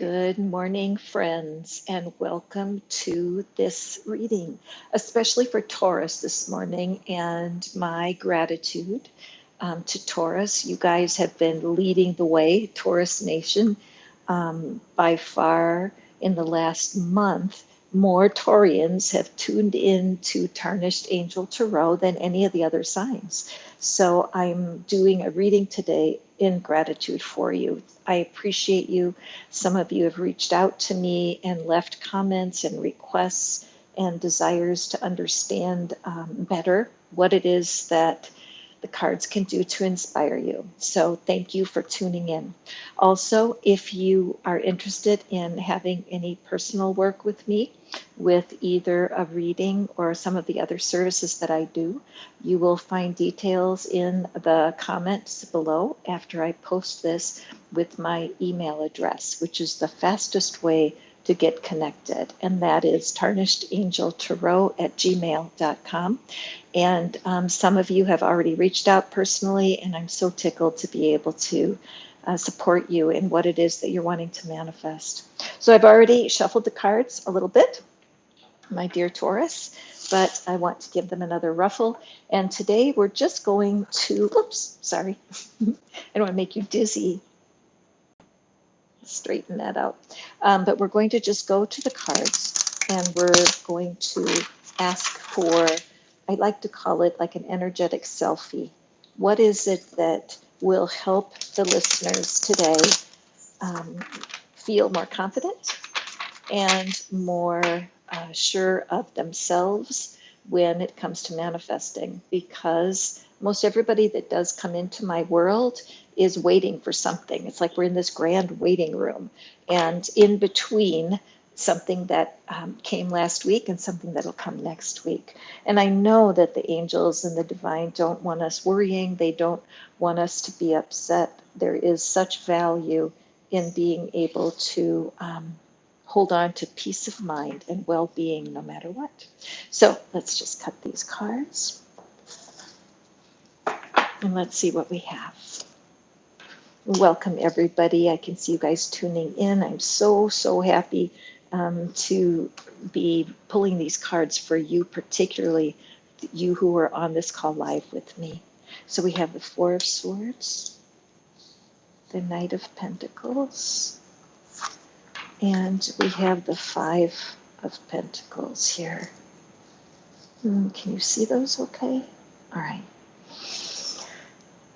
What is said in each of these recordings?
Good morning, friends, and welcome to this reading, especially for Taurus this morning, and my gratitude to Taurus. You guys have been leading the way, Taurus Nation, by far in the last month. More Taurians have tuned in to Tarnished Angel Tarot than any of the other signs. So I'm doing a reading today in gratitude for you. I appreciate you. Some of you have reached out to me and left comments and requests and desires to understand better what it is that the cards can do to inspire you. So thank you for tuning in. Also, if you are interested in having any personal work with me, with either a reading or some of the other services that I do, you will find details in the comments below after I post this with my email address, which is the fastest way to get connected, and that is tarnishedangeltarot@gmail.com. And some of you have already reached out personally, and I'm so tickled to be able to support you in what it is that you're wanting to manifest. So I've already shuffled the cards a little bit, my dear Taurus, but I want to give them another ruffle. And today we're just going to, oops, sorry, I don't want to make you dizzy. Straighten that out. But we're going to just go to the cards and we're going to ask for, I like to call it like an energetic selfie. What is it that will help the listeners today um, feel more confident and more sure of themselves when it comes to manifesting? Because most everybody that does come into my world is waiting for something. It's like we're in this grand waiting room, and in between something that came last week and something that'll come next week. And I know that the angels and the divine don't want us worrying. They don't want us to be upset. There is such value in being able to hold on to peace of mind and well-being no matter what. So let's just cut these cards and let's see what we have. Welcome everybody. I can see you guys tuning in. I'm so happy to be pulling these cards for you, particularly you who are on this call live with me. So we have the Four of Swords, the Knight of Pentacles, and we have the Five of Pentacles here. Can you see those okay? All right.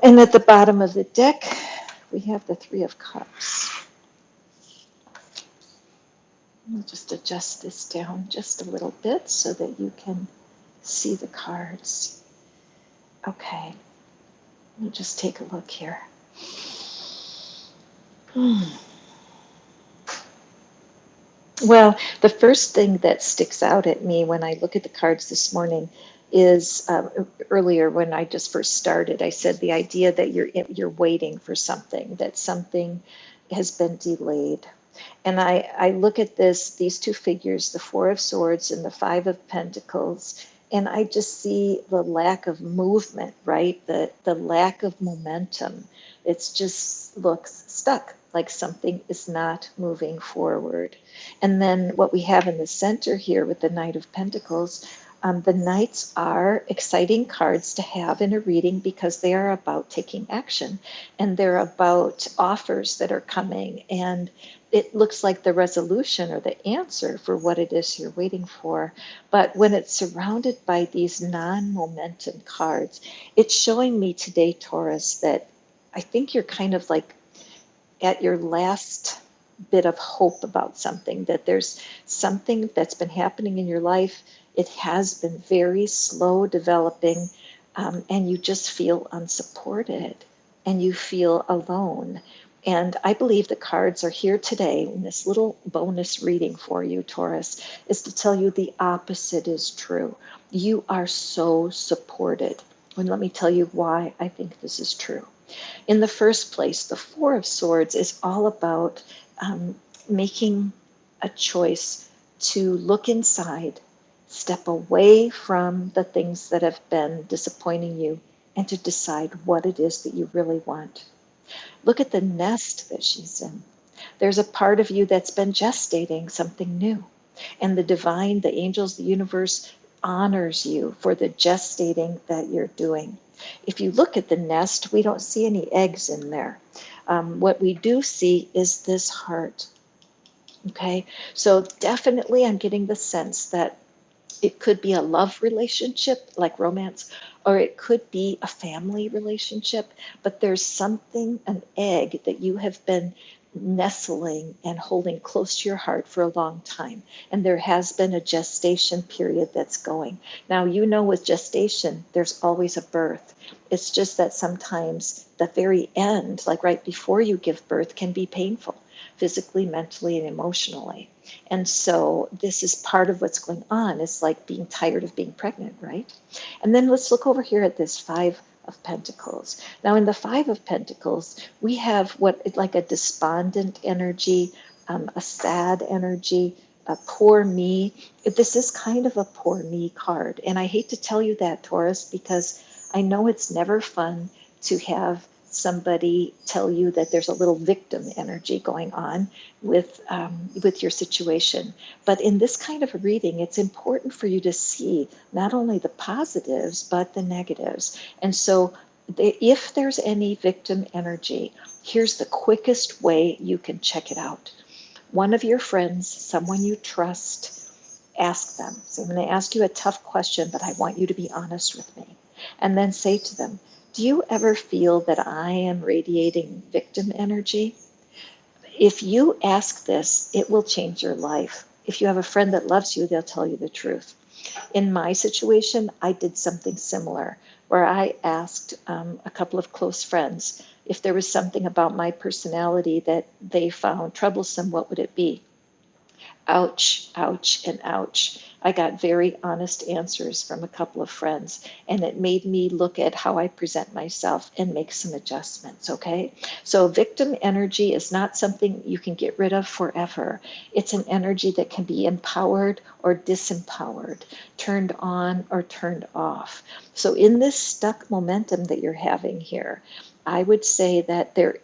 And at the bottom of the deck, we have the Three of Cups. I'll just adjust this down just a little bit so that you can see the cards. Okay. Let me just take a look here. Well, the first thing that sticks out at me when I look at the cards this morning is earlier when I just first started, I said the idea that you're waiting for something, that something has been delayed. And I look at these two figures, the Four of Swords and the Five of Pentacles, and I just see the lack of movement, right? The lack of momentum. It just looks stuck, like something is not moving forward. And then what we have in the center here with the Knight of Pentacles, the Knights are exciting cards to have in a reading because they are about taking action and they're about offers that are coming, and it looks like the resolution or the answer for what it is you're waiting for. But when it's surrounded by these non-momentum cards, it's showing me today, Taurus, that I think you're kind of like at your last bit of hope about something, that there's something that's been happening in your life. It has been very slow developing, and you just feel unsupported and you feel alone. And I believe the cards are here today in this little bonus reading for you, Taurus, is to tell you the opposite is true. You are so supported. And let me tell you why I think this is true. In the first place, the Four of Swords is all about making a choice to look inside, step away from the things that have been disappointing you, and to decide what it is that you really want. Look at the nest that she's in. There's a part of you that's been gestating something new. And the divine, the angels, the universe honors you for the gestating that you're doing. If you look at the nest, we don't see any eggs in there. What we do see is this heart. Okay, so definitely I'm getting the sense that it could be a love relationship, like romance, or it could be a family relationship, but there's something, an egg that you have been nestling and holding close to your heart for a long time. And there has been a gestation period that's going. Now, you know, with gestation, there's always a birth. It's just that sometimes the very end, like right before you give birth, can be painful, physically, mentally, and emotionally. And so this is part of what's going on. It's like being tired of being pregnant, right? And then let's look over here at this Five of Pentacles. Now, in the Five of Pentacles, we have what like a despondent energy, a sad energy, a poor me. This is kind of a poor me card. And I hate to tell you that, Taurus, because I know it's never fun to have somebody tell you that there's a little victim energy going on with your situation. But in this kind of a reading, it's important for you to see not only the positives but the negatives. And so, if there's any victim energy, here's the quickest way you can check it out. One of your friends, someone you trust, ask them. So I'm going to ask you a tough question, but I want you to be honest with me. And then say to them, do you ever feel that I am radiating victim energy? If you ask this, it will change your life. If you have a friend that loves you, they'll tell you the truth. In my situation, I did something similar where I asked a couple of close friends if there was something about my personality that they found troublesome, what would it be? Ouch, ouch, and ouch. I got very honest answers from a couple of friends, and it made me look at how I present myself and make some adjustments, okay? So, victim energy is not something you can get rid of forever. It's an energy that can be empowered or disempowered, turned on or turned off. So, in this stuck momentum that you're having here, I would say that the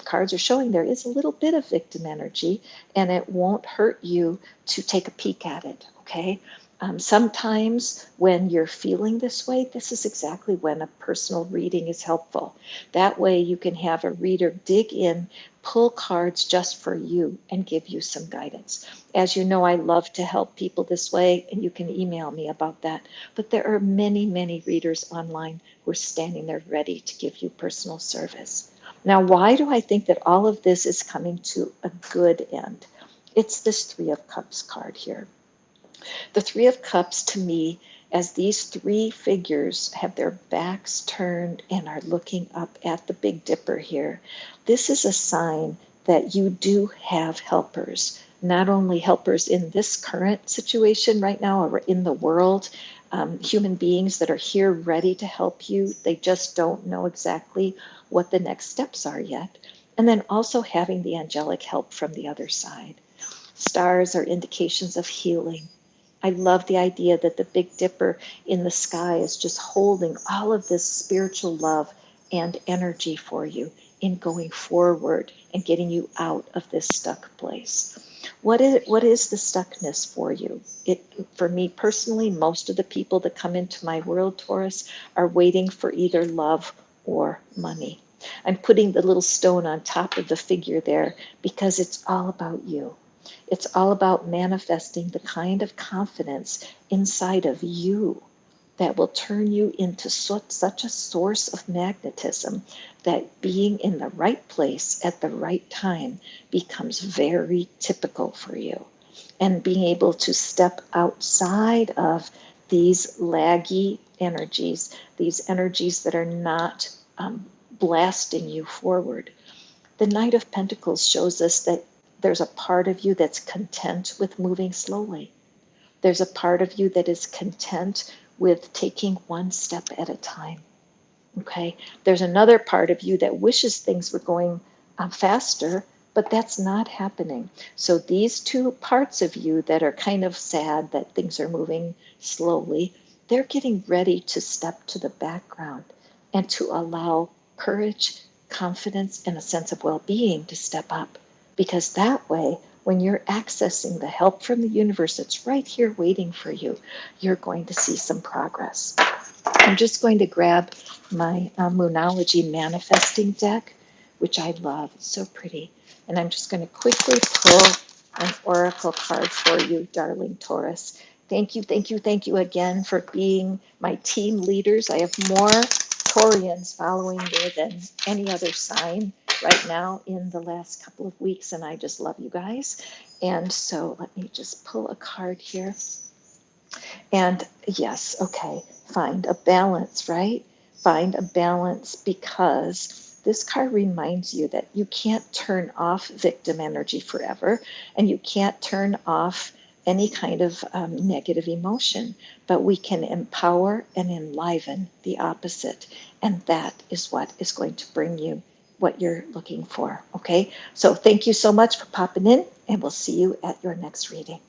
cards are showing there is a little bit of victim energy, and it won't hurt you to take a peek at it, okay? Sometimes when you're feeling this way, this is exactly when a personal reading is helpful. That way you can have a reader dig in, pull cards just for you, and give you some guidance. As you know, I love to help people this way, and you can email me about that. But there are many, many readers online who are standing there ready to give you personal service. Now, why do I think that all of this is coming to a good end? It's this Three of Cups card here. The Three of Cups, to me, as these three figures have their backs turned and are looking up at the Big Dipper here, this is a sign that you do have helpers. Not only helpers in this current situation right now or in the world, human beings that are here ready to help you. They just don't know exactly what the next steps are yet. And then also having the angelic help from the other side. Stars are indications of healing. I love the idea that the Big Dipper in the sky is just holding all of this spiritual love and energy for you in going forward and getting you out of this stuck place. What is the stuckness for you? For me personally, most of the people that come into my world, Taurus, are waiting for either love or money. I'm putting the little stone on top of the figure there because it's all about you. It's all about manifesting the kind of confidence inside of you that will turn you into such a source of magnetism that being in the right place at the right time becomes very typical for you. And being able to step outside of these laggy energies, these energies that are not blasting you forward. The Knight of Pentacles shows us that there's a part of you that's content with moving slowly. There's a part of you that is content with taking one step at a time. Okay? There's another part of you that wishes things were going faster, but that's not happening. So these two parts of you that are kind of sad that things are moving slowly, they're getting ready to step to the background and to allow courage, confidence, and a sense of well-being to step up. because that way, when you're accessing the help from the universe that's right here waiting for you, you're going to see some progress. I'm just going to grab my Moonology manifesting deck, which I love. It's so pretty. And I'm just going to quickly pull an oracle card for you, darling Taurus. Thank you, thank you, thank you again for being my team leaders. I have more Taurians following me than any other sign right now in the last couple of weeks, and I just love you guys. And so let me just pull a card here. And yes, okay, find a balance, right? Find a balance, because this card reminds you that you can't turn off victim energy forever, and you can't turn off any kind of negative emotion, but we can empower and enliven the opposite. And that is what is going to bring you what you're looking for. Okay, so thank you so much for popping in, and we'll see you at your next reading.